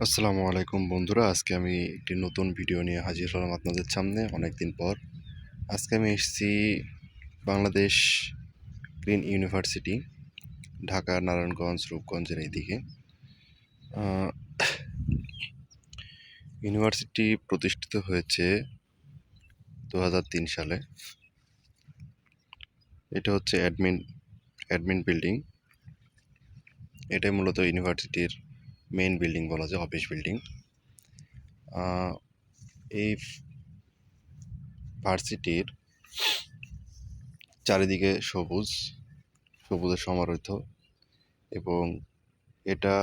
আসসালামু আলাইকুম বন্ধুরা, আজকে আমি একটি নতুন ভিডিও নিয়ে হাজির হলাম আপনাদের সামনে অনেকদিন পর। আজকে আমি এসেছি বাংলাদেশ গ্রিন ইউনিভার্সিটি, ঢাকা, নারায়ণগঞ্জ, রূপগঞ্জের এইদিকে। ইউনিভার্সিটি প্রতিষ্ঠিত হয়েছে 2003 সালে। এটা হচ্ছে অ্যাডমিন বিল্ডিং। এটাই মূলত ইউনিভার্সিটির মেইন বিল্ডিং বলা যায়, অফিস বিল্ডিং। এই ভার্সিটির চারিদিকে সবুজে সমারোহিত, এবং এটা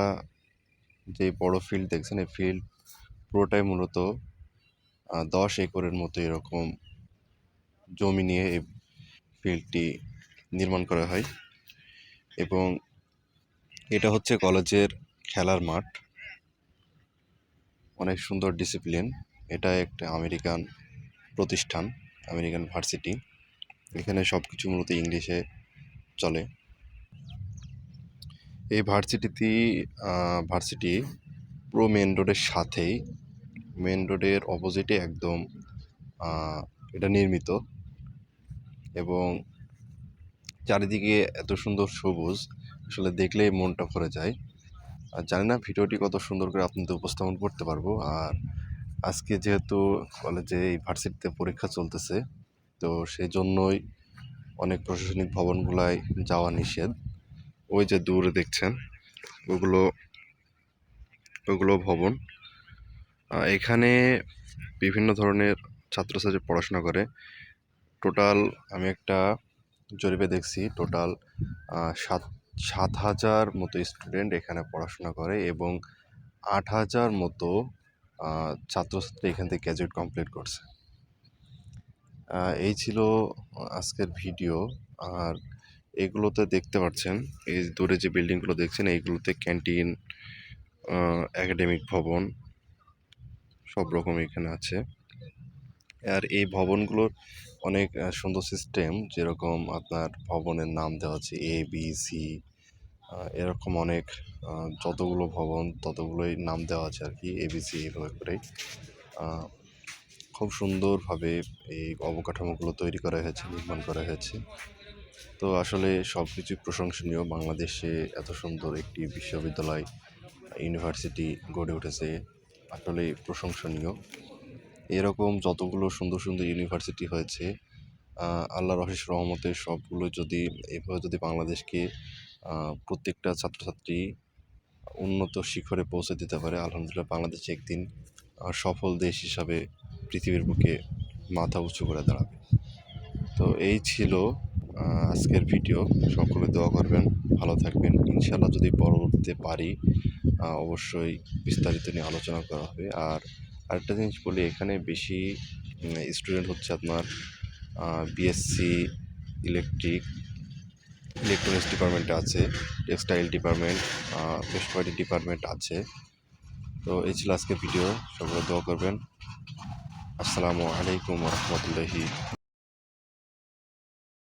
যে বড় ফিল্ড দেখছেন, এই ফিল্ড পুরোটাই মূলত 10 একরের মতো এরকম জমি নিয়ে এই ফিল্ডটি নির্মাণ করা হয়। এবং এটা হচ্ছে কলেজের খেলার মাঠ, অনেক সুন্দর ডিসিপ্লিন। এটা একটা আমেরিকান প্রতিষ্ঠান, আমেরিকান ভার্সিটি। এখানে সব কিছু মূলত ইংলিশে চলে। এই ভার্সিটি পুরো মেন রোডের সাথেই, মেন রোডের অপোজিটে একদম এটা নির্মিত, এবং চারিদিকে এত সুন্দর সবুজ, আসলে দেখলেই মনটা ভরে যায়। আর জানি না ভিডিওটি কত সুন্দর করে আপনাদের উপস্থাপন করতে পারবো। আর আজকে যেহেতু কলেজে এই ভার্সিটিতে পরীক্ষা চলতেছে, তো সেই জন্যই অনেক প্রশাসনিক ভবনগুলায় যাওয়া নিষেধ। ওই যে দূরে দেখছেন, ওগুলো ওগুলো ভবন। এখানে বিভিন্ন ধরনের ছাত্রছাত্রী পড়াশোনা করে। টোটাল আমি একটা জরিপে দেখছি, টোটাল 7,000 মতো স্টুডেন্ট এখানে পড়াশোনা করে, এবং 8,000 মতো ছাত্রছাত্রী এখান থেকে গ্র্যাজুয়েট কমপ্লিট করছে। এই ছিল আজকের ভিডিও। আর এগুলোতে দেখতে পাচ্ছেন, এই দূরে যে বিল্ডিংগুলো দেখছেন, এইগুলোতে ক্যান্টিন, একাডেমিক ভবন সব রকম এখানে আছে। আর এই ভবনগুলোর অনেক সুন্দর সিস্টেম, যেরকম আপনার ভবনের নাম দেওয়া আছে ABC, এরকম অনেক যতগুলো ভবন ততগুলোই নাম দেওয়া আছে আর কি, ABC এভাবে করেই খুব সুন্দরভাবে এই অবকাঠামোগুলো তৈরি করা হয়েছে, নির্মাণ করা হয়েছে। তো আসলে সব কিছুই প্রশংসনীয়। বাংলাদেশে এত সুন্দর একটি বিশ্ববিদ্যালয়, ইউনিভার্সিটি গড়ে উঠেছে, আসলে প্রশংসনীয়। এরকম যতগুলো সুন্দর সুন্দর ইউনিভার্সিটি হয়েছে, আল্লাহর অশেষ রহমতে সবগুলো যদি এভাবে যদি বাংলাদেশকে প্রত্যেকটা ছাত্রছাত্রী উন্নত শিখরে পৌঁছে দিতে পারে, আলহামদুলিল্লাহ বাংলাদেশ একদিন সফল দেশ হিসাবে পৃথিবীর বুকে মাথা উঁচু করে দাঁড়াবে। তো এই ছিল আজকের ভিডিও। সকলে দোয়া করবেন, ভালো থাকবেন। ইনশাআল্লাহ যদি পরবর্তীতে পারি, অবশ্যই বিস্তারিত নিয়ে আলোচনা করা হবে। আর আরেকটা জিনিস বলি, এখানে বেশি স্টুডেন্ট হচ্ছে আপনার বিএসসি ইলেকট্রনিক্স ডিপার্টমেন্টে আছে, টেক্সটাইল ডিপার্টমেন্ট, বেশ কয়েকটি ডিপার্টমেন্ট আছে। তো এই ছিল আজকের ভিডিও, সকলে দোয়া করবেন। আসসালামু আলাইকুম ওয়া রাহমাতুল্লাহি।